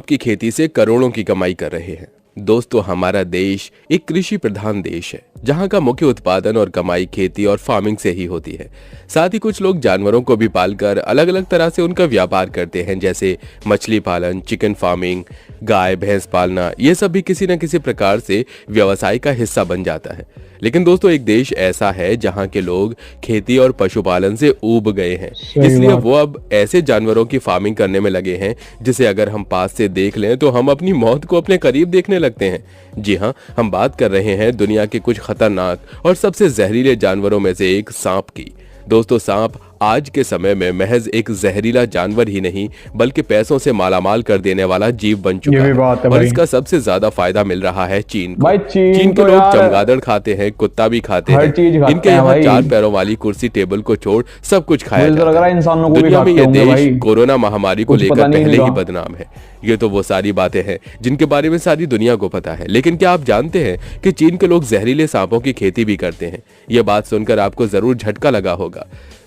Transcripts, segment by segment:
की खेती से करोड़ों की कमाई कर रहे हैं। दोस्तों, हमारा देश एक कृषि प्रधान देश है जहां का मुख्य उत्पादन और कमाई खेती और फार्मिंग से ही होती है। साथ ही कुछ लोग जानवरों को भी पालकर अलग अलग तरह से उनका व्यापार करते हैं, जैसे मछली पालन, चिकन फार्मिंग, गाय भैंस पालना। ये सब भी किसी न किसी प्रकार से व्यवसाय का हिस्सा बन जाता है। लेकिन दोस्तों, एक देश ऐसा है जहां के लोग खेती और पशुपालन से ऊब गए हैं, इसलिए वो अब ऐसे जानवरों की फार्मिंग करने में लगे हैं जिसे अगर हम पास से देख लें तो हम अपनी मौत को अपने करीब देखने लगते हैं। जी हाँ, हम बात कर रहे हैं दुनिया के कुछ खतरनाक और सबसे जहरीले जानवरों में से एक सांप की। दोस्तों, सांप आज के समय में महज एक जहरीला जानवर ही नहीं बल्कि पैसों से मालामाल कर देने वाला जीव बन चुका है और इसका सबसे ज्यादा फायदा मिल रहा है चीन को। चीन के लोग चमगादड़ खाते हैं, कुत्ता भी खाते हैं। इनके यहाँ 4 पैरों वाली कुर्सी टेबल को छोड़ सब कुछ खाया जाता है। दुनिया में ये देश कोरोना महामारी को लेकर पहले ही बदनाम है। ये तो वो सारी बातें हैं जिनके बारे में सारी दुनिया को पता है, लेकिन क्या आप जानते हैं कि चीन के लोग जहरीले सांपों की खेती भी करते हैं? ये बात सुनकर आपको जरूर झटका लगा होगा।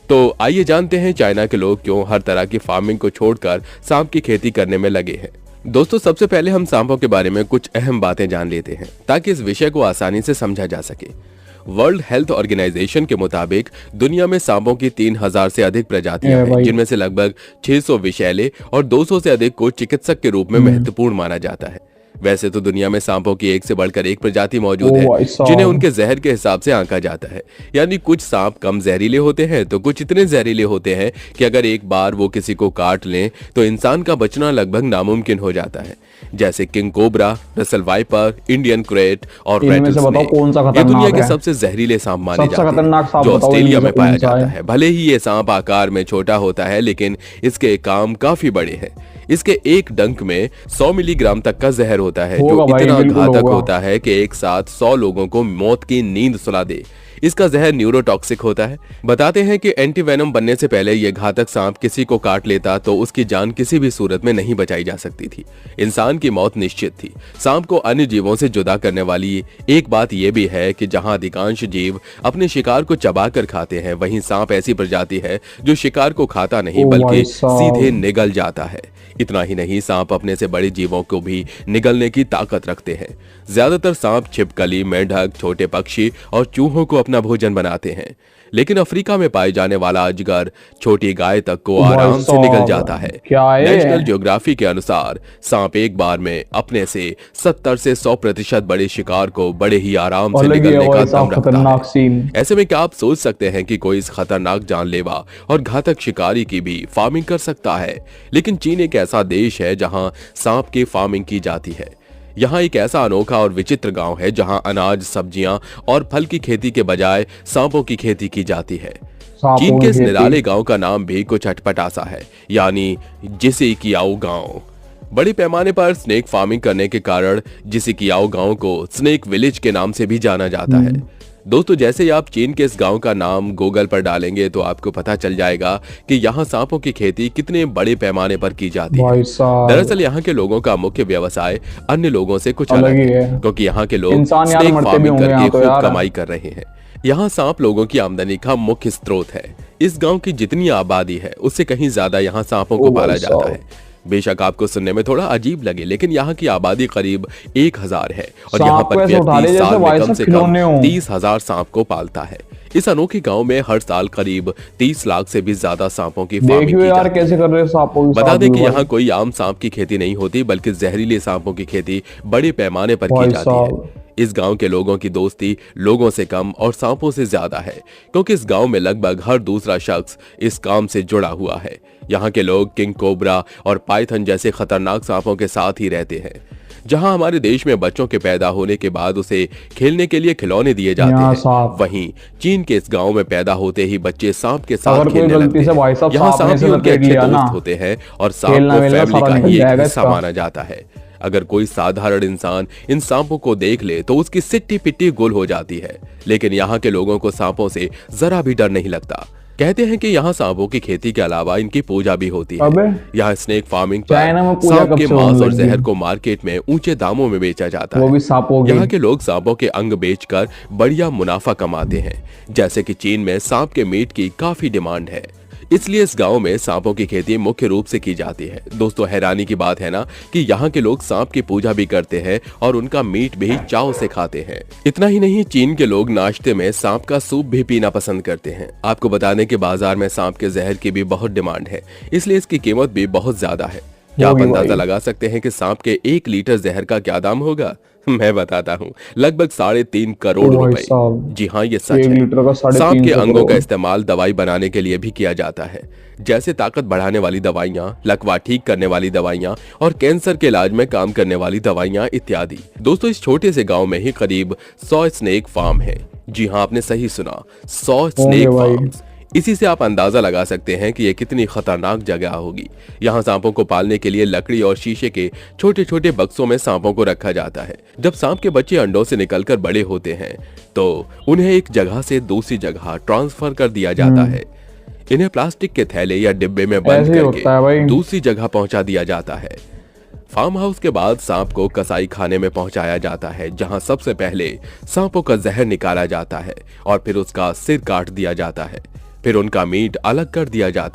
तो आइए जानते हैं चाइना के लोग क्यों हर तरह की फार्मिंग को छोड़कर सांप की खेती करने में लगे हैं। दोस्तों, सबसे पहले हम सांपों के बारे में कुछ अहम बातें जान लेते हैं ताकि इस विषय को आसानी से समझा जा सके। वर्ल्ड हेल्थ ऑर्गेनाइजेशन के मुताबिक दुनिया में सांपों की 3000 से अधिक प्रजातियां हैं, जिनमें से लगभग 600 विषैले और 200 से अधिक को चिकित्सक के रूप में महत्वपूर्ण माना जाता है। वैसे तो दुनिया में सांपों की एक से बढ़कर एक प्रजाति मौजूद है जिन्हें उनके जहर के हिसाब से आंका जाता है। यानी कुछ सांप कम जहरीले होते हैं तो कुछ इतने जहरीले होते हैं कि अगर एक बार वो किसी को काट लें तो इंसान का बचना लगभग नामुमकिन हो जाता है, जैसे king cobra, Russell viper, Indian crate और रेटलस्नेक। ये दुनिया के सबसे जहरीले सांप माने जाते हैं जो ऑस्ट्रेलिया में पाया जाता है। भले ही ये सांप आकार में छोटा होता है लेकिन इसके काम काफी बड़े हैं। इसके एक डंक में 100 मिलीग्राम तक का जहर होता है जो इतना घातक होता है कि एक साथ 100 लोगों को मौत की नींद सुला दे। इसका जहर न्यूरोटॉक्सिक होता है। बताते हैं कि एंटीवेनम बनने से पहले यह घातक सांप किसी को काट लेता तो उसकी जान किसी भी सूरत में नहीं बचाई जा सकती थी। इंसान की मौत निश्चित थी। सांप को अन्य जीवों से जुदा करने वाली एक बात यह भी है कि जहां अधिकांश जीव अपने शिकार को चबाकर खाते हैं, वहीं सांप ऐसी प्रजाति है जो शिकार को खाता नहीं बल्कि सीधे निगल जाता है। इतना ही नहीं, सांप अपने से बड़े जीवों को भी निगलने की ताकत रखते हैं। ज्यादातर सांप छिपकली, मेंढक, छोटे पक्षी और चूहों को अपना भोजन बनाते हैं, लेकिन अफ्रीका में पाए जाने वाला अजगर छोटी गाय तक को आराम से निगल जाता है। नेशनल ज्योग्राफी के अनुसार सांप एक बार में अपने से 70 से 100% बड़े शिकार को बड़े ही आराम से निगलने का दम रखता है। ऐसे में क्या आप सोच सकते हैं कि कोई इस खतरनाक जानलेवा और घातक शिकारी की भी फार्मिंग कर सकता है? लेकिन चीन एक ऐसा देश है जहां सांप की फार्मिंग की जाती है। यहाँ एक ऐसा अनोखा और विचित्र गांव है जहां अनाज, सब्जियां और फल की खेती के बजाय सांपों की खेती की जाती है। चीन के इस निराले गांव का नाम भी कुछ अटपटा सा है, यानी जिसिकियाओ गांव। बड़े पैमाने पर स्नेक फार्मिंग करने के कारण जिसिकियाओ गांव को स्नेक विलेज के नाम से भी जाना जाता है। दोस्तों, जैसे ही आप चीन के इस गांव का नाम गूगल पर डालेंगे तो आपको पता चल जाएगा कि यहाँ सांपों की खेती कितने बड़े पैमाने पर की जाती है। दरअसल यहाँ के लोगों का मुख्य व्यवसाय अन्य लोगों से कुछ अलग है, क्योंकि यहाँ के लोग स्नेक फार्मिंग करके खूब कमाई कर रहे हैं। यहाँ सांप लोगों की आमदनी का मुख्य स्रोत है। इस गाँव की जितनी आबादी है उससे कहीं ज्यादा यहाँ सांपों को पाला जाता है। बेशक आपको सुनने में थोड़ा अजीब लगे, लेकिन यहाँ की आबादी करीब 1000 है और यहाँ पर व्यक्ति साल में कम से कम 30,000 सांप को पालता है। इस अनोखे गांव में हर साल करीब 30 लाख से भी ज्यादा सांपों की फार्मिंग की जाती है। बता दें कि यहाँ कोई आम सांप की खेती नहीं होती बल्कि जहरीले सांपों की खेती बड़े पैमाने पर की जाती है। इस गांव के लोगों की दोस्ती लोगों से कम और सांपों से ज्यादा है, क्योंकि इस गांव में लगभग हर दूसरा शख्स इस काम से जुड़ा हुआ है। यहाँ के लोग किंग कोबरा और पाइथन जैसे खतरनाक सांपों के साथ ही रहते हैं। जहां हमारे देश में बच्चों के पैदा होने के बाद उसे खेलने के लिए खिलौने दिए जाते हैं, वहीं चीन के इस गांव में पैदा होते ही बच्चे सांप के साथ खेलने लगते हैं। यहाँ सांप भी उनके अच्छे दोस्त होते हैं और सांप को फैमिली का ही एक हिस्सा माना जाता है। अगर कोई साधारण इंसान इन सांपों को देख ले तो उसकी सिट्टी पिट्टी गुल हो जाती है, लेकिन यहाँ के लोगों को सांपों से जरा भी डर नहीं लगता। कहते हैं कि यहाँ सांपों की खेती के अलावा इनकी पूजा भी होती है। यहाँ स्नेक फार्मिंग पर सांप के मांस और जहर को मार्केट में ऊंचे दामों में बेचा जाता है। यहाँ के लोग सांपों के अंग बेचकर बढ़िया मुनाफा कमाते हैं। जैसे कि चीन में सांप के मीट की काफी डिमांड है। इसलिए इस गांव में सांपों की खेती मुख्य रूप से की जाती है। दोस्तों, हैरानी की बात है ना कि यहाँ के लोग सांप की पूजा भी करते हैं और उनका मीट भी चाव से खाते हैं। इतना ही नहीं, चीन के लोग नाश्ते में सांप का सूप भी पीना पसंद करते हैं। आपको बता दें कि बाजार में सांप के जहर की भी बहुत डिमांड है, इसलिए इसकी कीमत भी बहुत ज्यादा है। क्या आप अंदाजा लगा सकते हैं कि सांप के 1 लीटर जहर का क्या दाम होगा? मैं बताता हूँ, लगभग 3.5 करोड़ रुपए। जी हाँ, ये सच है। सांप के अंगों का इस्तेमाल दवाई बनाने के लिए भी किया जाता है, जैसे ताकत बढ़ाने वाली दवाइयाँ, लकवा ठीक करने वाली दवाइयाँ और कैंसर के इलाज में काम करने वाली दवाइयाँ इत्यादि। दोस्तों, इस छोटे से गाँव में ही करीब 100 स्नेक फार्म है। जी हाँ, आपने सही सुना, 100 स्नेक फार्म्स। इसी से आप अंदाजा लगा सकते हैं कि ये कितनी खतरनाक जगह होगी। यहाँ सांपों को पालने के लिए लकड़ी और शीशे के छोटे छोटे बक्सों में सांपों को रखा जाता है। जब सांप के बच्चे अंडों से निकलकर बड़े होते हैं तो उन्हें एक जगह से दूसरी जगह ट्रांसफर कर दिया जाता है। इन्हें प्लास्टिक के थैले या डिब्बे में बंद करके दूसरी जगह पहुंचा दिया जाता है। फार्म हाउस के बाद सांप को कसाई खाने में पहुंचाया जाता है, जहां सबसे पहले सांपों का जहर निकाला जाता है और फिर उसका सिर काट दिया जाता है। फिर उनका मीट अलग कर दिया जाता है।